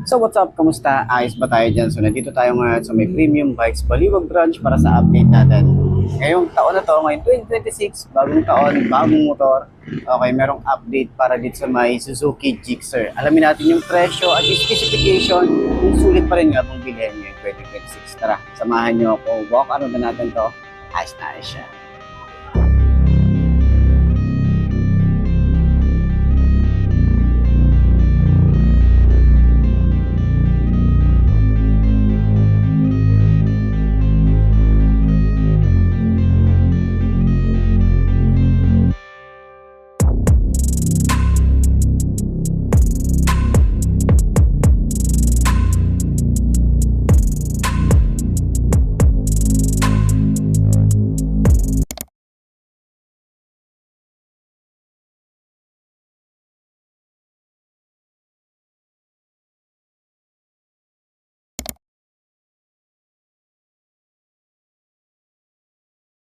So what's up? Kamusta? Ayos ba tayo dyan? So nandito tayo ngayon sa may Premium Bikes Baliwag branch para sa update natin. Ngayong taon na to, ngayong 2026, bagong taon, bagong motor. Okay, merong update para dito sa may Suzuki Gixxer. Alamin natin yung presyo at yung specification, kung sulit pa rin nga kung bilhin ngayong 2026. Tara, samahan nyo ako. Walk around na natin to. Ayos na ayos siya.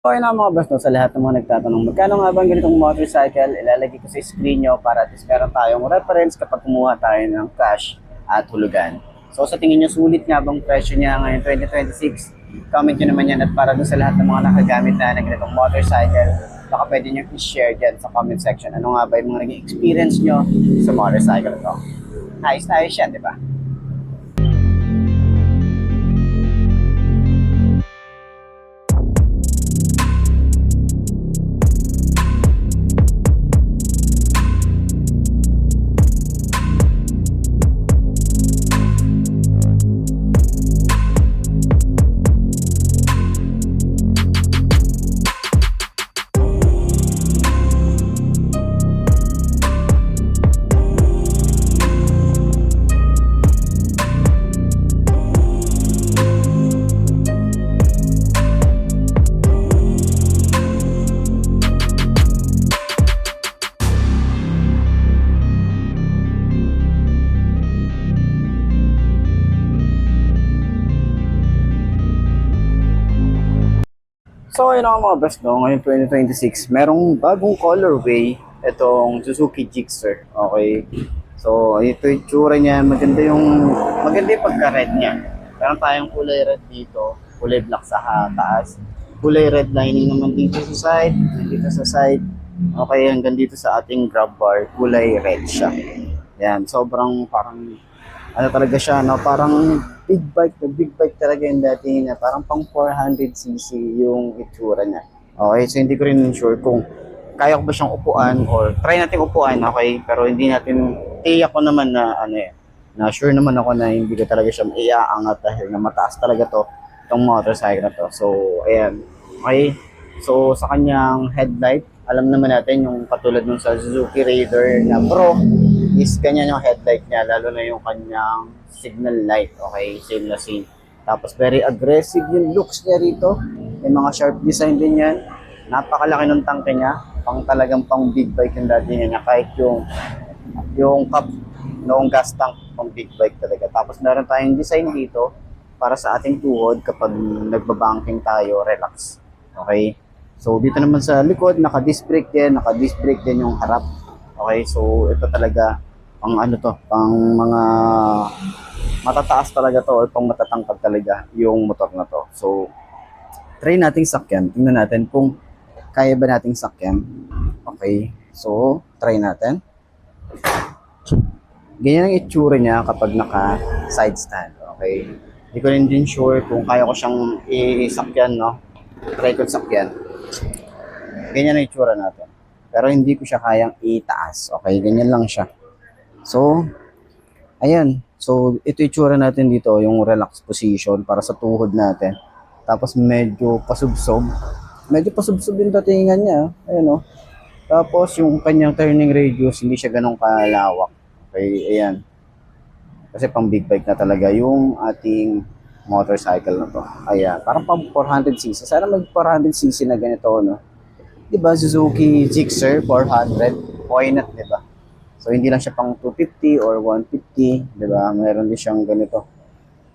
Okay na mga boss, no, sa lahat ng mga nagtatanong, magkano nga ba ang ganitong motorcycle, ilalagay ko sa screen nyo para at least meron tayong reference kapag kumuha tayo ng cash at hulugan. So sa tingin nyo, sulit nga bang presyo niya ngayon 2026? Comment nyo naman yan at para dun sa lahat ng mga nakagamit na ng ganitong motorcycle, baka pwede nyo i-share dyan sa comment section. Ano nga ba yung mga naging experience nyo sa motorcycle to? Ayos na ayos yan, di ba? So ayun nga mga best, no, ngayon 2026, merong bagong colorway itong Suzuki Gixxer. Okay. So ito yung tsura niya, maganda yung pagka-red niya. Meron tayong kulay red dito, kulay black sa taas. Kulay red lining naman dito sa side. Okay, hanggang dito sa ating grab bar, kulay red siya. Yan, sobrang parang ano talaga siya, no? Parang big bike talaga yung dati na parang pang 400cc yung itsura niya. Okay, so hindi ko rin sure kung kaya ko ba siyang upuan or try natin upuan, okay? Pero hindi natin, tiyak ko naman na na sure naman ako na hindi ko talaga siya iaangat dahil na mataas talaga itong motorcycle na to. So, ayan. Okay, so sa kanyang headlight, alam naman natin yung katulad nung sa Suzuki Raider na Pro, is ganyan yung headlight niya, lalo na yung kanyang signal light, okay, same na same. Tapos very aggressive yung looks niya rito, may mga sharp design din yan, napakalaki ng tangke niya, talagang pang big bike yung dati niya, kahit yung cup noong gas tank, pang big bike talaga. Tapos meron tayong design dito para sa ating tuhod kapag nagbabanking tayo, relax, okay. So dito naman sa likod, naka-disc brake din yung harap. Okay, so ito talaga pang pang mga matataas talaga to or pang matatangkad talaga yung motor na to. So try nating sakyan. Tingnan natin kung kaya ba nating sakyan. Okay, so try natin. Ganyan ang itsura niya kapag naka side stand. Okay, hindi ko rin din sure kung kaya ko siyang isakyan, no? Try ko sakyan. Ganyan ang itsura natin. Pero hindi ko siya kayang itaas. Okay, ganyan lang siya. So, ayan. So, ito yung tsura natin dito, yung relax position para sa tuhod natin. Tapos medyo pasubsob. Medyo pasubsob yung datingan niya. Ayan o. Tapos yung kanyang turning radius, hindi siya ganun kalawak. Okay, ayan. Kasi pang big bike na talaga yung ating motorcycle na to. Ayan, parang pang 400cc. Sana mag 400cc na ganito, no? Diba, Suzuki Gixxer 400, why not, diba? So hindi lang siya pang 250 or 150, diba? Meron din siyang ganito.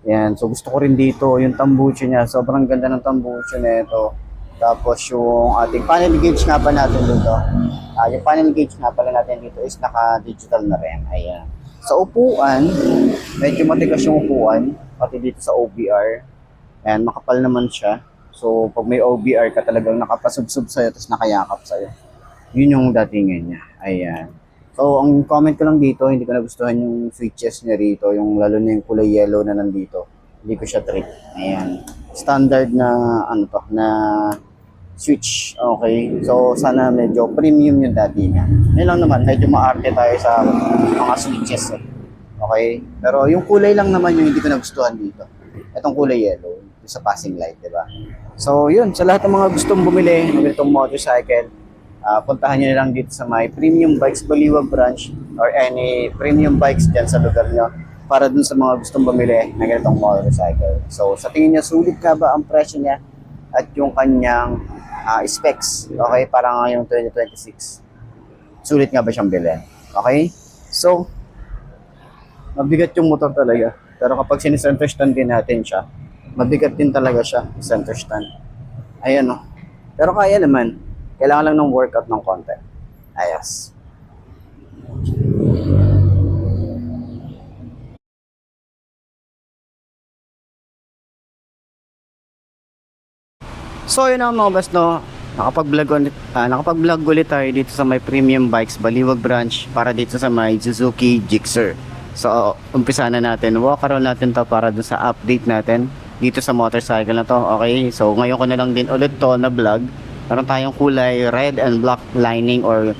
Yan, so gusto ko rin dito yung tambucho niya, sobrang ganda ng tambucho nito. Tapos yung ating panel gauge nga pa natin dito. Yung panel gauge nga pala natin dito is naka-digital na rin. Ayan. Sa upuan, Medyo matigas yung upuan, pati dito sa OBR. Ayan, makapal naman siya. So, pag may OBR ka talagang nakapasubsob sa'yo, tapos nakayakap sa'yo. Yun yung datingan niya. Ayan. So, ang comment ko lang dito, hindi ko nagustuhan yung switches niya rito, yung lalo na yung kulay yellow na nandito. Hindi ko siya trip. Ayan. Standard na, ano to, na switch. Okay. So, sana medyo premium yung datingan. Yun lang naman, medyo maarte tayo sa mga switches. Okay. Pero yung kulay lang naman yung hindi ko nagustuhan dito. Itong kulay yellow, yung sa passing light, di ba? So, yun. Sa lahat ng mga gustong bumili ng itong motorcycle, puntahan nyo na lang dito sa may Premium Bikes Baliwag branch or any premium bikes dyan sa lugar nyo para dun sa mga gustong bumili ng ganitong motorcycle. So, sa tingin nyo, sulit ka ba ang presyo niya at yung kanyang specs? Okay, para ngayong 2026. Sulit nga ba siyang bilhin? Okay? So, mabigat yung motor talaga. Pero kapag sinicenter stand din natin siya, mabigat din talaga siya, center stand. Ayan o. Pero kaya naman. Kailangan lang ng workout ng konti. Ayos. So yun ang mga boss, no. Nakapag-vlog ulit tayo dito sa may Premium Bikes Baliwag branch para dito sa may Suzuki Gixxer. So umpisa na natin. Walk around natin to para dun sa update natin dito sa motorcycle na to. Okay, so ngayon ko na lang din ulit to na vlog. Meron tayong kulay red and black lining or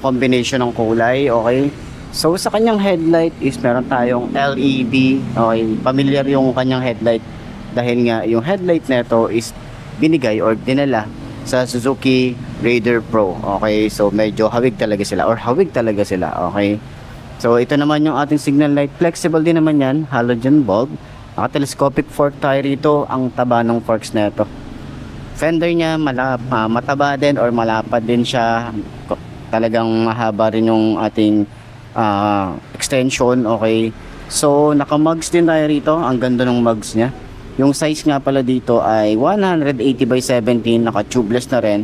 combination ng kulay. Okay, so sa kanyang headlight is meron tayong LED. Okay, familiar yung kanyang headlight dahil nga yung headlight nito is binigay or dinala sa Suzuki Raider Pro. Okay, so medyo hawig talaga sila. Okay, so ito naman yung ating signal light. Flexible din naman yan, halogen bulb. Telescopic fork tayo rito. Ang taba ng forks na ito. Fender niya mataba din or malapad din siya. Talagang mahaba rin yung ating extension. Okay, so naka-mugs din tayo rito. Ang ganda ng mugs niya. Yung size nga pala dito ay 180 by 17. Naka-tubeless na rin.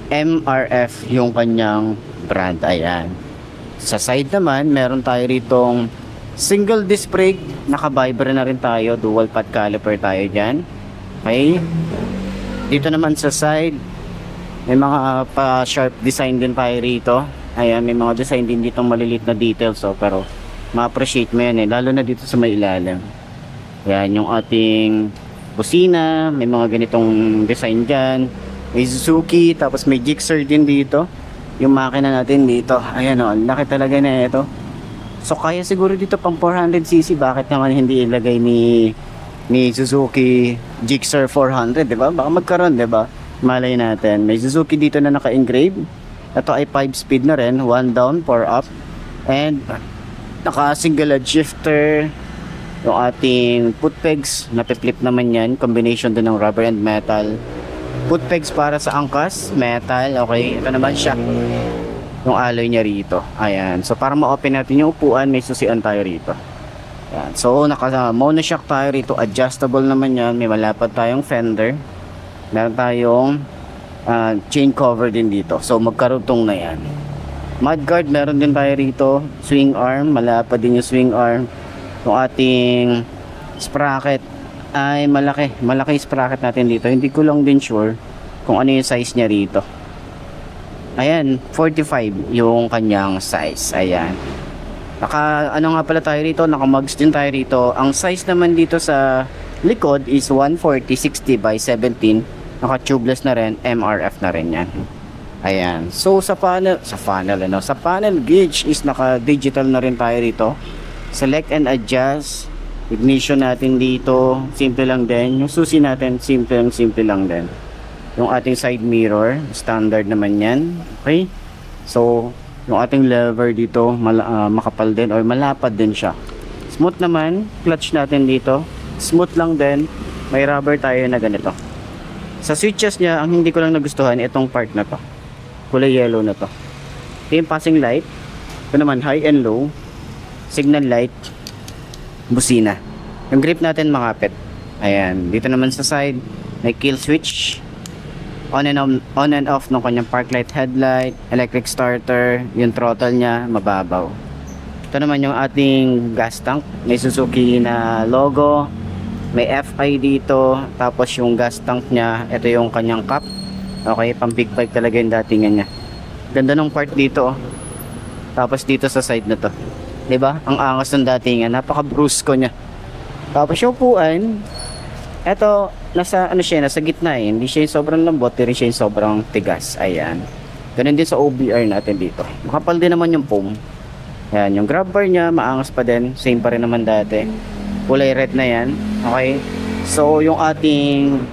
MRF yung kanyang brand. Ayan. Sa side naman, meron tayo ritong single disc brake. Naka-vibra na rin tayo. Dual pad caliper tayo dyan. Okay. Dito naman sa side, may mga pa-sharp design din tayo rito. Ayan, may mga design din dito malilit na details. So, pero ma-appreciate mo yan lalo na dito sa may ilalim. Ayan, yung ating busina. May mga ganitong design dyan. May Suzuki, tapos may Gixxer din dito. Yung makina natin dito. Ayan o, laki talaga na ito. So, kaya siguro dito pang 400cc. Bakit naman hindi ilagay ni Suzuki Gixxer 400, 'di ba? Baka magkaroon, 'di ba? Malay natin. May Suzuki dito na naka-engrave. Ito ay 5-speed na rin, 1 down, 4 up. And naka-single edge shifter. Yung ating foot pegs, nape-flip naman 'yan, combination din ng rubber and metal. Foot pegs para sa angkas, metal. Okay, ito naman siya. Yung alloy niya rito. Ayan. So para ma-open natin yung upuan, may susian tayo rito. Yan. So naka-monoshock tayo rito, adjustable naman yan, may malapad tayong fender, meron tayong chain cover din dito, so magkarutong na yan. Mudguard meron din tayo rito, swing arm, malapad din yung swing arm. Yung ating sprocket ay malaki sprocket natin dito, hindi ko lang din sure kung ano yung size niya rito. Ayan, 45 yung kanyang size. Ayan. Ano nga pala tayo rito, naka-mugs din tayo rito. Ang size naman dito sa likod is 140/60 by 17. Naka-tubeless na rin, MRF na rin yan. Ayan. So sa panel gauge is naka-digital na rin tayo rito. Select and adjust. Ignition natin dito, simple lang din. Yung susi natin, simple lang din. Yung ating side mirror, standard naman yan. Okay? So yung ating lever dito makapal din or malapad din siya. Smooth naman, clutch natin dito smooth lang din. May rubber tayo na ganito. Sa switches niya, ang hindi ko lang nagustuhan itong part na to, kulay yellow na to. Ito yung passing light. Ito naman high and low, signal light, busina. Yung grip natin makapit. Ayan, dito naman sa side may kill switch, on and off ng kanyang park light, headlight, electric starter. Yung throttle niya mababaw. Ito naman yung ating gas tank. May Suzuki na logo. May FI dito. Tapos yung gas tank niya, ito yung kanyang cap. Okay, pang big bike talaga yung datingan niya. Ganda ng part dito. Tapos dito sa side na to. 'Di ba? Ang angas ng datingan. Napaka-brusco niya. Tapos yung upuan, eto, nasa nasa gitna eh. Hindi siya yung sobrang lambot, pero siya yung sobrang tigas. Ayan. Ganun din sa OBR natin dito. Makapal din naman yung foam. Ayan, yung grab bar niya, maangas pa din. Same pa rin naman dati. Kulay red na yan. Okay. So, yung ating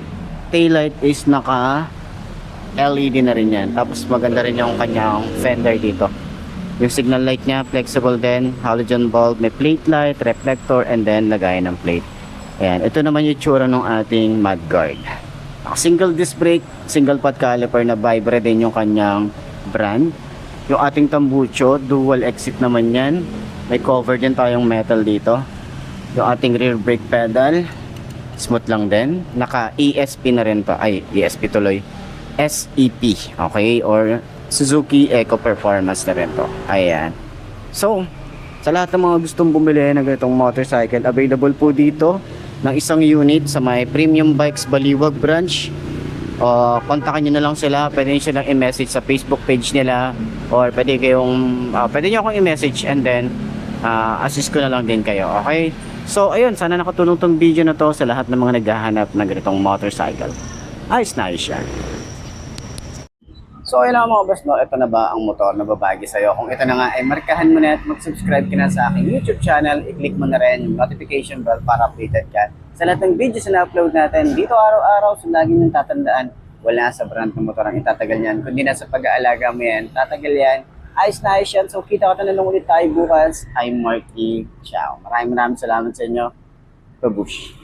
taillight is naka LED na rin yan. Tapos maganda rin yung kanyang fender dito. Yung signal light niya, flexible din. Halogen bulb, may plate light, reflector, and then lagayan ng plate. Ayan, ito naman yung tsura ng ating mudguard. Single disc brake, single pot caliper na Vibra din yung kanyang brand. Yung ating tambucho, dual exit naman yan. May cover din tayong metal dito. Yung ating rear brake pedal, smooth lang din. Naka ESP na rin pa. Ay, ESP tuloy. SEP, okay? Or Suzuki Eco Performance na rin to. Ayan. So, sa lahat ng mga gustong bumili ng ganitong motorcycle, available po dito ng isang unit sa may Premium Bikes Baliwag branch. Kontakan nyo na lang sila. Pwede nyo silang i-message sa Facebook page nila, or pwede nyo akong i-message, and then assist ko na lang din kayo. Okay, so ayun, sana nakatulong tong video na to sa lahat ng mga naghahanap ng ganitong motorcycle. Ayos na ayos siya. So ayun na mga boss, no? Ito na ba ang motor na babagi sa'yo? Kung ito na nga, ay markahan mo na at mag-subscribe ka na sa aking YouTube channel. I-click mo na rin yung notification bell para updated ka sa lahat ng videos na upload natin dito araw-araw. So lagi nyung tatandaan, wala sa brand ng motor ang itatagal yan, kundi na sa pag-aalaga mo yan, tatagal yan. Ayos na ayos yan. So kita ko na lang ulit tayo bukas. I'm Marky. Ciao. Maraming salamat sa inyo. Babush.